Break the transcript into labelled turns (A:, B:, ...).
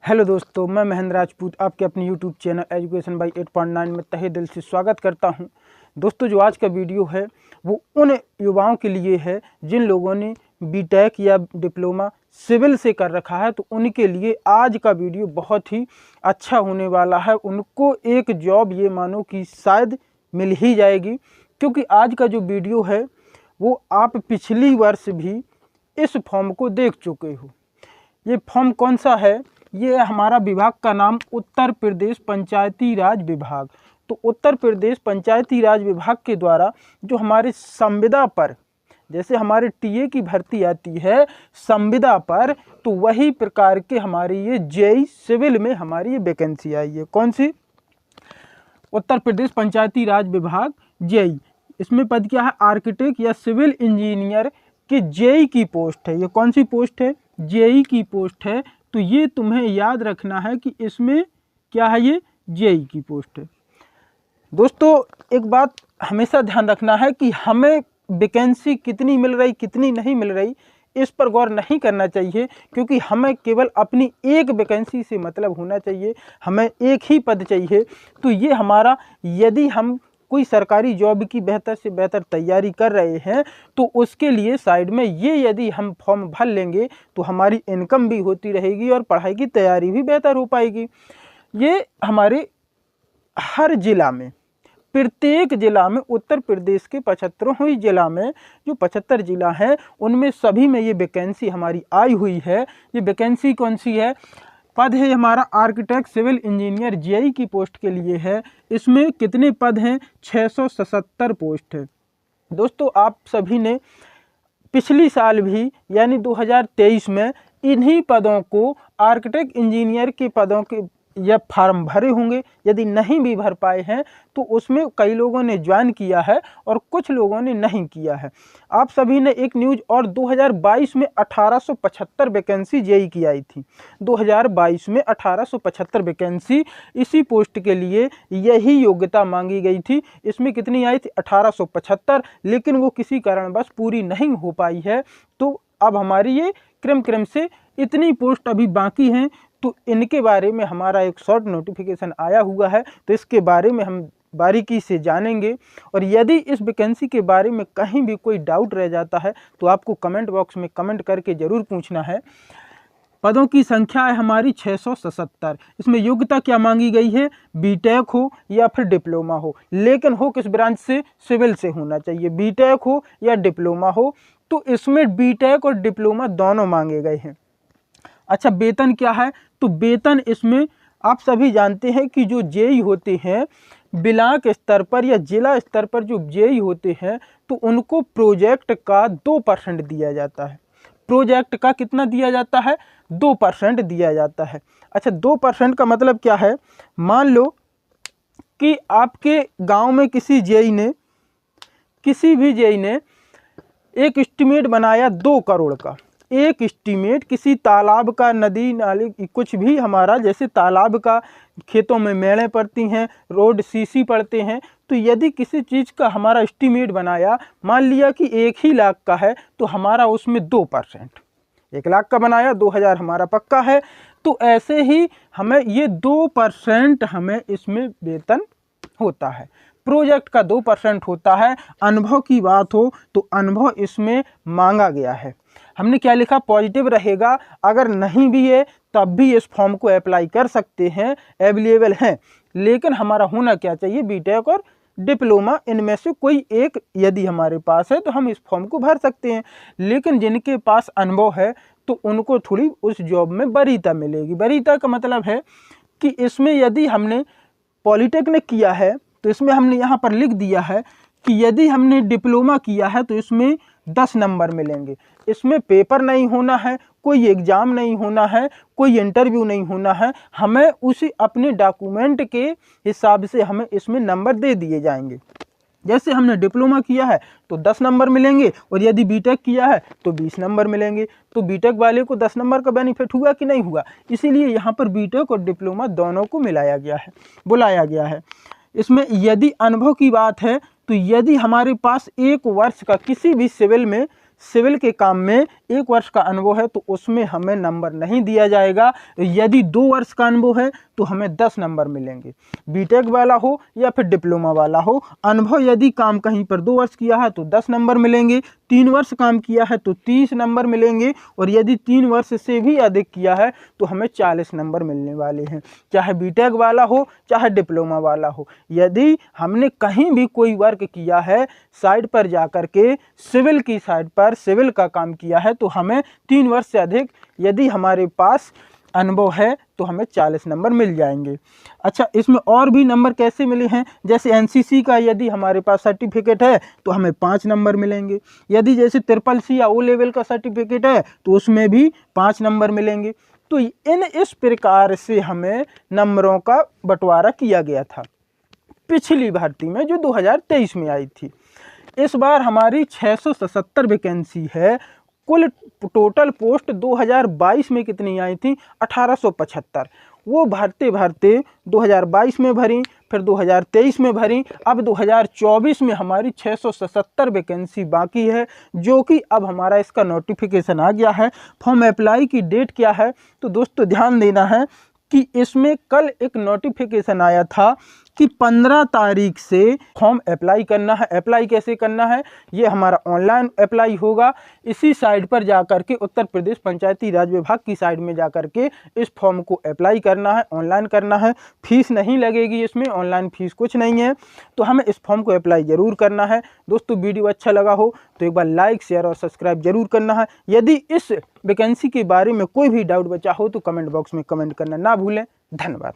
A: Hello दोस्तों, मैं महेंद्र राजपूत आपके अपने यूट्यूब चैनल एजुकेशन बाई 8.9 में तहे दिल से स्वागत करता हूं। दोस्तों, जो आज का वीडियो है वो उन युवाओं के लिए है जिन लोगों ने बीटेक या डिप्लोमा सिविल से कर रखा है। तो उनके लिए आज का वीडियो बहुत ही अच्छा होने वाला है। उनको एक जॉब ये मानो कि शायद मिल ही जाएगी, क्योंकि आज का जो वीडियो है वो आप पिछली वर्ष भी इस फॉर्म को देख चुके हो। ये फॉर्म कौन सा है? ये हमारा विभाग का नाम उत्तर प्रदेश पंचायती राज विभाग। तो उत्तर प्रदेश पंचायती राज विभाग के द्वारा जो हमारे संविदा पर, जैसे हमारे टीए की भर्ती आती है संविदा पर, तो वही प्रकार के हमारी ये जेई सिविल में हमारी ये वैकेंसी आई है। कौन सी? उत्तर प्रदेश पंचायती राज विभाग जेई। इसमें पद क्या है? आर्किटेक्ट या सिविल इंजीनियर के जेई की पोस्ट है। ये कौन सी पोस्ट है? जेई की पोस्ट है। तो ये तुम्हें याद रखना है कि इसमें क्या है, ये जेई की पोस्ट है। दोस्तों, एक बात हमेशा ध्यान रखना है कि हमें वैकेंसी कितनी मिल रही कितनी नहीं मिल रही इस पर गौर नहीं करना चाहिए, क्योंकि हमें केवल अपनी एक वैकेंसी से मतलब होना चाहिए। हमें एक ही पद चाहिए। तो ये हमारा, यदि हम कोई सरकारी जॉब की बेहतर से बेहतर तैयारी कर रहे हैं तो उसके लिए साइड में ये यदि हम फॉर्म भर लेंगे तो हमारी इनकम भी होती रहेगी और पढ़ाई की तैयारी भी बेहतर हो पाएगी। ये हमारे हर जिला में, प्रत्येक जिला में, उत्तर प्रदेश के 75 जिला में, जो 75 जिला हैं उनमें सभी में ये वैकेंसी हमारी आई हुई है। ये वैकेंसी कौन सी है? पद है हमारा आर्किटेक्ट सिविल इंजीनियर जेई की पोस्ट के लिए है। इसमें कितने पद हैं? 677 पोस्ट है। दोस्तों, आप सभी ने पिछली साल भी यानी 2023 में इन्हीं पदों को, आर्किटेक्ट इंजीनियर के पदों के या फार्म भरे होंगे। यदि नहीं भी भर पाए हैं तो उसमें कई लोगों ने ज्वाइन किया है और कुछ लोगों ने नहीं किया है। आप सभी ने एक न्यूज़ और 2022 में 1875 वैकेंसी जेई की आई थी। 2022 में 1875 वैकेंसी इसी पोस्ट के लिए यही योग्यता मांगी गई थी। इसमें कितनी आई थी? 1875, लेकिन वो किसी कारणवश पूरी नहीं हो पाई है। तो अब हमारी ये क्रम से इतनी पोस्ट अभी बाकी हैं। तो इनके बारे में हमारा एक शॉर्ट नोटिफिकेशन आया हुआ है, तो इसके बारे में हम बारीकी से जानेंगे। और यदि इस वैकेंसी के बारे में कहीं भी कोई डाउट रह जाता है तो आपको कमेंट बॉक्स में कमेंट करके ज़रूर पूछना है। पदों की संख्या है हमारी 677। इसमें योग्यता क्या मांगी गई है? बीटेक हो या फिर डिप्लोमा हो, लेकिन हो किस ब्रांच से? सिविल से होना चाहिए। बीटेक हो या डिप्लोमा हो। तो इसमें बीटेक और डिप्लोमा दोनों मांगे गए हैं। अच्छा, वेतन क्या है? तो वेतन इसमें आप सभी जानते हैं कि जो जेई होते हैं ब्लॉक स्तर पर या जिला स्तर पर, जो जेई होते हैं तो उनको प्रोजेक्ट का 2% दिया जाता है। प्रोजेक्ट का कितना दिया जाता है? 2% दिया जाता है। अच्छा, 2% का मतलब क्या है? मान लो कि आपके गांव में किसी भी जेई ने एक एस्टीमेट बनाया 2 करोड़ का। एक एस्टीमेट किसी तालाब का, नदी नाले, कुछ भी हमारा, जैसे तालाब का, खेतों में मेड़ें पड़ती हैं, रोड सीसी पड़ते हैं, तो यदि किसी चीज़ का हमारा एस्टीमेट बनाया, मान लिया कि 1 ही लाख का है, तो हमारा उसमें 2%, 1 लाख का बनाया, 2000 हमारा पक्का है। तो ऐसे ही हमें ये 2% हमें इसमें वेतन होता है। प्रोजेक्ट का 2% होता है। अनुभव की बात हो तो अनुभव इसमें मांगा गया है। हमने क्या लिखा? पॉजिटिव रहेगा। अगर नहीं भी है तब भी इस फॉर्म को अप्लाई कर सकते हैं, अवेलेबल हैं। लेकिन हमारा होना क्या चाहिए? बीटेक और डिप्लोमा, इनमें से कोई एक यदि हमारे पास है तो हम इस फॉर्म को भर सकते हैं। लेकिन जिनके पास अनुभव है तो उनको थोड़ी उस जॉब में वरीयता मिलेगी। वरीयता का मतलब है कि इसमें यदि हमने पॉलिटेक्निक किया है तो इसमें हमने यहाँ पर लिख दिया है कि यदि हमने डिप्लोमा किया है तो इसमें 10 नंबर मिलेंगे। इसमें पेपर नहीं होना है, कोई एग्ज़ाम नहीं होना है, कोई इंटरव्यू नहीं होना है। हमें उसी अपने डॉक्यूमेंट के हिसाब से हमें इसमें नंबर दे दिए जाएंगे। जैसे हमने डिप्लोमा किया है तो 10 नंबर मिलेंगे, और यदि बीटेक किया है तो 20 नंबर मिलेंगे। तो बीटेक वाले को 10 नंबर का बेनिफिट हुआ कि नहीं हुआ? इसीलिए यहाँ पर बीटेक और डिप्लोमा दोनों को मिलाया गया है, बुलाया गया है। इसमें यदि अनुभव की बात है तो यदि हमारे पास 1 वर्ष का किसी भी सिविल के काम में 1 वर्ष का अनुभव है तो उसमें हमें नंबर नहीं दिया जाएगा। यदि 2 वर्ष का अनुभव है तो हमें 10 नंबर मिलेंगे। बीटेक वाला हो या फिर डिप्लोमा वाला हो, अनुभव यदि काम कहीं पर 2 वर्ष किया है तो 10 नंबर मिलेंगे, 3 वर्ष काम किया है तो 30 नंबर मिलेंगे, और यदि 3 वर्ष से भी अधिक किया है तो हमें 40 नंबर मिलने वाले हैं। चाहे बीटेक वाला हो चाहे डिप्लोमा वाला हो, यदि हमने कहीं भी कोई वर्क किया है साइड पर जाकर के, सिविल की साइड पर सिविल का काम किया है, तो हमें 3 वर्ष से अधिक यदि हमारे पास अनुभव है तो हमें 40 नंबर मिल जाएंगे। अच्छा, इसमें और भी नंबर कैसे मिले हैं, जैसे एनसीसी का यदि हमारे पास सर्टिफिकेट है तो हमें 5 नंबर मिलेंगे। यदि जैसे CCC या O लेवल का सर्टिफिकेट है तो उसमें भी 5 नंबर मिलेंगे। तो इस प्रकार से हमें नंबरों का बंटवारा किया गया था पिछली भर्ती में जो 2023 में आई थी। इस बार हमारी 677 वैकेंसी है। कुल टोटल पोस्ट 2022 में कितनी आई थी? 1875। वो भरते भरते 2022 में भरी, फिर 2023 में भरी, अब 2024 में हमारी 677 वैकेंसी बाकी है, जो कि अब हमारा इसका नोटिफिकेशन आ गया है। फॉर्म अप्लाई की डेट क्या है? तो दोस्तों ध्यान देना है कि इसमें कल एक नोटिफिकेशन आया था कि 15 तारीख से फॉर्म अप्लाई करना है। अप्लाई कैसे करना है? ये हमारा ऑनलाइन अप्लाई होगा। इसी साइट पर जाकर के उत्तर प्रदेश पंचायती राज विभाग की साइट में जाकर के इस फॉर्म को अप्लाई करना है, ऑनलाइन करना है। फीस नहीं लगेगी इसमें, ऑनलाइन फीस कुछ नहीं है। तो हमें इस फॉर्म को अप्लाई ज़रूर करना है। दोस्तों वीडियो अच्छा लगा हो तो एक बार लाइक, शेयर और सब्सक्राइब जरूर करना है। यदि इस वैकेंसी के बारे में कोई भी डाउट बचा हो तो कमेंट बॉक्स में कमेंट करना ना भूलें। धन्यवाद।